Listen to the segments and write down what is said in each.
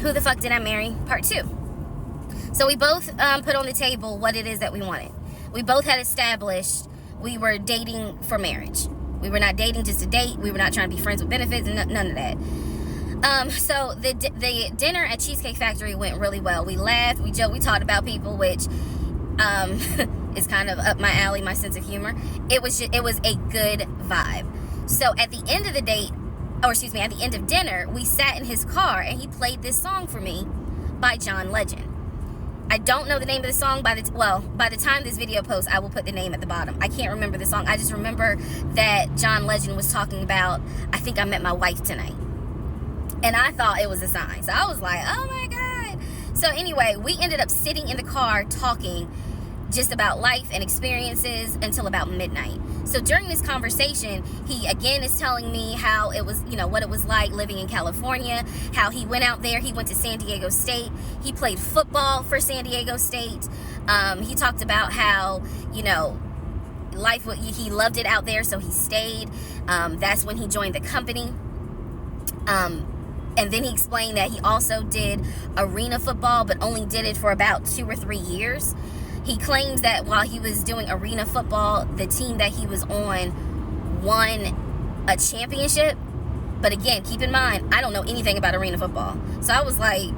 Who the Fuck Did I Marry? Part 2. So we both put on the table what it is that we wanted. We both had established we were dating for marriage. We were not dating just to date. We were not trying to be friends with benefits and none of that. So the dinner at Cheesecake Factory went really well. We laughed, we joked, we talked about people, which is kind of up my alley, my sense of humor. It was a good vibe. So at the end of the date, at the end of dinner, we sat in his car and he played this song for me by John Legend. I don't know the name of the song. By the time this video posts, I will put the name at the bottom. I can't remember the song. I just remember that John Legend was talking about, I think I met my wife tonight. And I thought it was a sign. So I was like, oh my God. So anyway, we ended up sitting in the car talking just about life and experiences until about midnight. So during this conversation, he again is telling me how it was, what it was like living in California, how he went out there, he went to San Diego State, he played football for San Diego State. He talked about how, life, he loved it out there, so he stayed. That's when he joined the company. And then he explained that he also did arena football, but only did it for about 2 or 3 years. He claims that while he was doing arena football, the team that he was on won a championship. But again, keep in mind, I don't know anything about arena football. So I was like,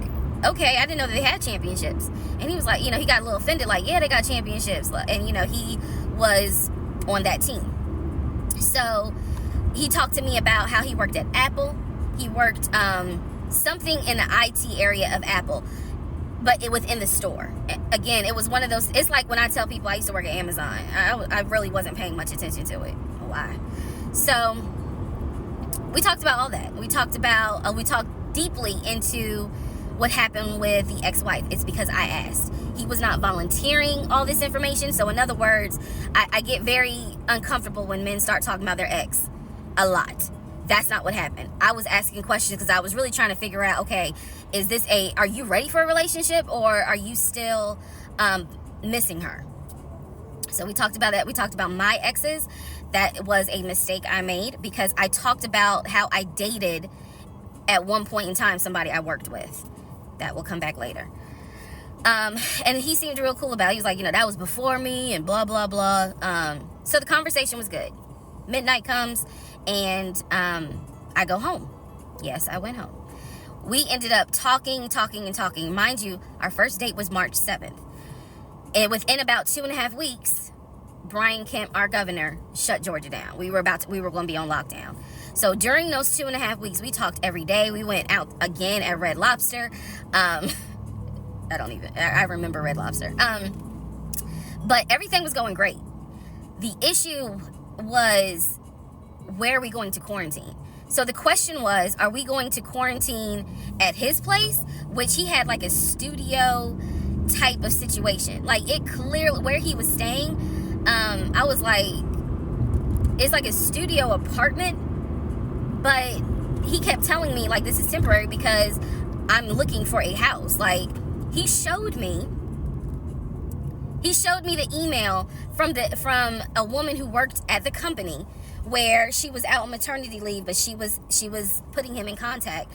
okay, I didn't know that they had championships. And he was like, he got a little offended, like, yeah, they got championships. And, he was on that team. So he talked to me about how he worked at Apple. He worked something in the IT area of Apple, but it within the store. Again, it was one of those, it's like when I tell people I used to work at Amazon. I really wasn't paying much attention to it. Why? So we talked about all that. We talked deeply into what happened with the ex-wife. It's because I asked. He was not volunteering all this information. So in other words, I get very uncomfortable when men start talking about their ex a lot. That's not what happened. I was asking questions because I was really trying to figure out, okay, are you ready for a relationship, or are you still missing her? So we talked about that. We talked about my exes. That was a mistake I made because I talked about how I dated at one point in time somebody I worked with. That will come back later. And he seemed real cool about it. He was like, that was before me and blah, blah, blah. So the conversation was good. Midnight comes and I go home. Yes, I went home. We ended up talking. Mind you, our first date was March 7th. And within about 2.5 weeks, Brian Kemp, our governor, shut Georgia down. We were going to be on lockdown. So during those 2.5 weeks, we talked every day. We went out again at Red Lobster. I remember Red Lobster. But everything was going great. The issue was, where are we going to quarantine? So the question was, are we going to quarantine at his place, which he had like a studio type of situation. Like, it clearly, where he was staying, I was like, it's like a studio apartment, but he kept telling me, like, this is temporary because I'm looking for a house. Like, he showed me the email from a woman who worked at the company, where she was out on maternity leave, but she was putting him in contact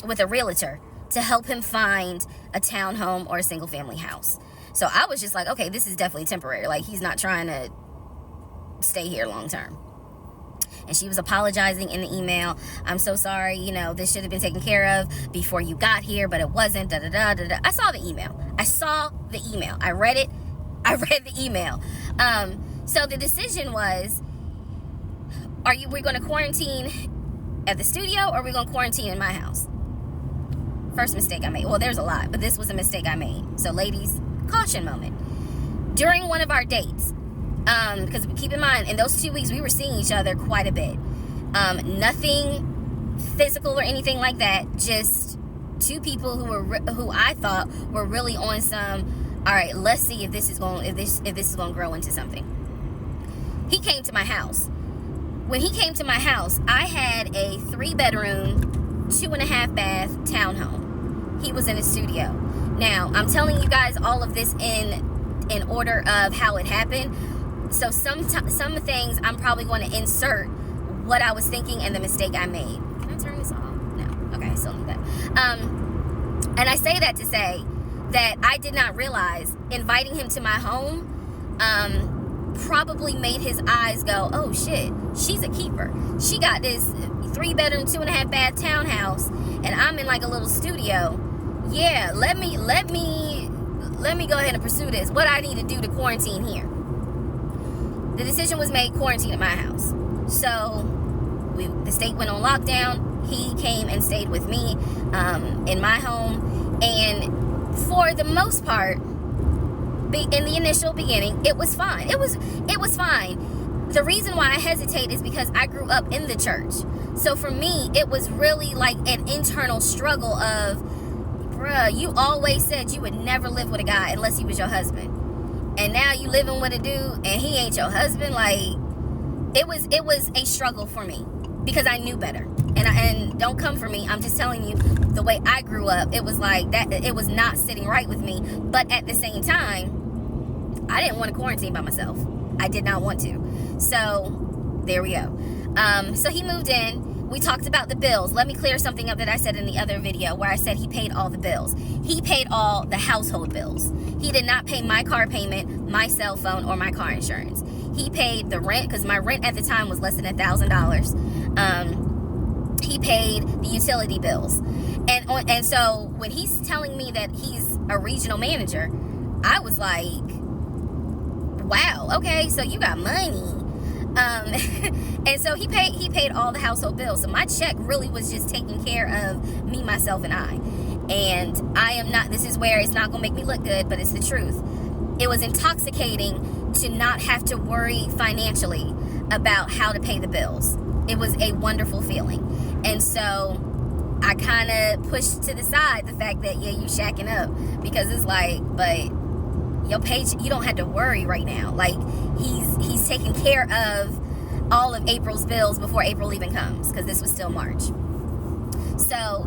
with a realtor to help him find a townhome or a single family house. So I was just like, okay, this is definitely temporary. Like, he's not trying to stay here long term. And she was apologizing in the email. I'm so sorry, this should have been taken care of before you got here, but it wasn't, da-da-da-da-da. I saw the email. I read it. I read the email. So the decision was, we're going to quarantine at the studio, or are we going to quarantine in my house? First mistake I made. Well, there's a lot, but this was a mistake I made. So ladies, caution moment. During one of our dates, because keep in mind, in those 2 weeks, we were seeing each other quite a bit. Nothing physical or anything like that. Just two people who I thought were really on some, all right, let's see if this is going to grow into something. He came to my house. When he came to my house, I had a 3-bedroom, 2.5 bath townhome. He was in a studio. Now, I'm telling you guys all of this in order of how it happened. So some things I'm probably going to insert what I was thinking and the mistake I made. Can I turn this off? No. Okay, I still need that. And I say that to say that I did not realize inviting him to my home probably made his eyes go, oh shit, she's a keeper. She got this 3-bedroom, 2.5-bath townhouse, and I'm in like a little studio. Yeah, let me go ahead and pursue this. What I need to do to quarantine here. The decision was made, quarantine at my house. So the state went on lockdown. He came and stayed with me in my home, and for the most part, in the initial beginning, it was fine. It was fine. The reason why I hesitate is because I grew up in the church. So for me, it was really like an internal struggle of, bruh, you always said you would never live with a guy unless he was your husband. And now you living with a dude and he ain't your husband. Like, it was a struggle for me because I knew better. And don't come for me. I'm just telling you the way I grew up. It was like that. It was not sitting right with me. But at the same time, I didn't want to quarantine by myself. I did not want to. So there we go. So he moved in. We talked about the bills. Let me clear something up that I said in the other video where I said he paid all the bills. He paid all the household bills. He did not pay my car payment, my cell phone, or my car insurance. He paid the rent because my rent at the time was less than $1,000. He paid the utility bills. And so when he's telling me that he's a regional manager, I was like, wow, okay, so you got money. And so he paid all the household bills. So my check really was just taking care of me, myself, and I. And I am not, this is where it's not gonna make me look good, but it's the truth. It was intoxicating to not have to worry financially about how to pay the bills. It was a wonderful feeling. And so I kind of pushed to the side the fact that, yeah, you shacking up, because it's like, but your paycheck, you don't have to worry right now. Like, he's taking care of all of April's bills before April even comes, because this was still March. So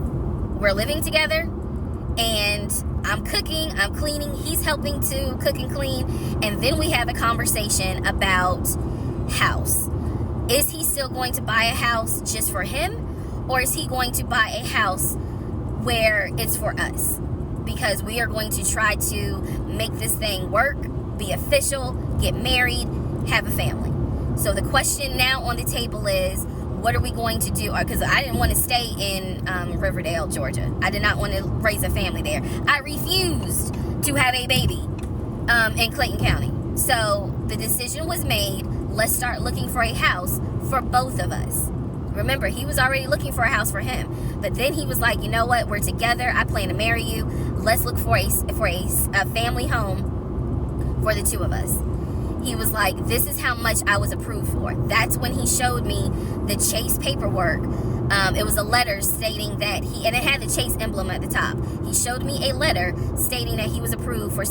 we're living together, and I'm cooking, I'm cleaning, he's helping to cook and clean, and then we have a conversation about house. Is he still going to buy a house just for him, or is he going to buy a house where it's for us? Because we are going to try to make this thing work, be official, get married, have a family. So the question now on the table is, what are we going to do? Because I didn't want to stay in Riverdale, Georgia. I did not want to raise a family there. I refused to have a baby in Clayton County. So the decision was made, let's start looking for a house for both of us. Remember, he was already looking for a house for him. But then he was like, you know what? We're together. I plan to marry you. Let's look for a family home for the two of us. He was like, this is how much I was approved for. That's when he showed me the Chase paperwork. It was a letter stating that and it had the Chase emblem at the top. He showed me a letter stating that he was approved for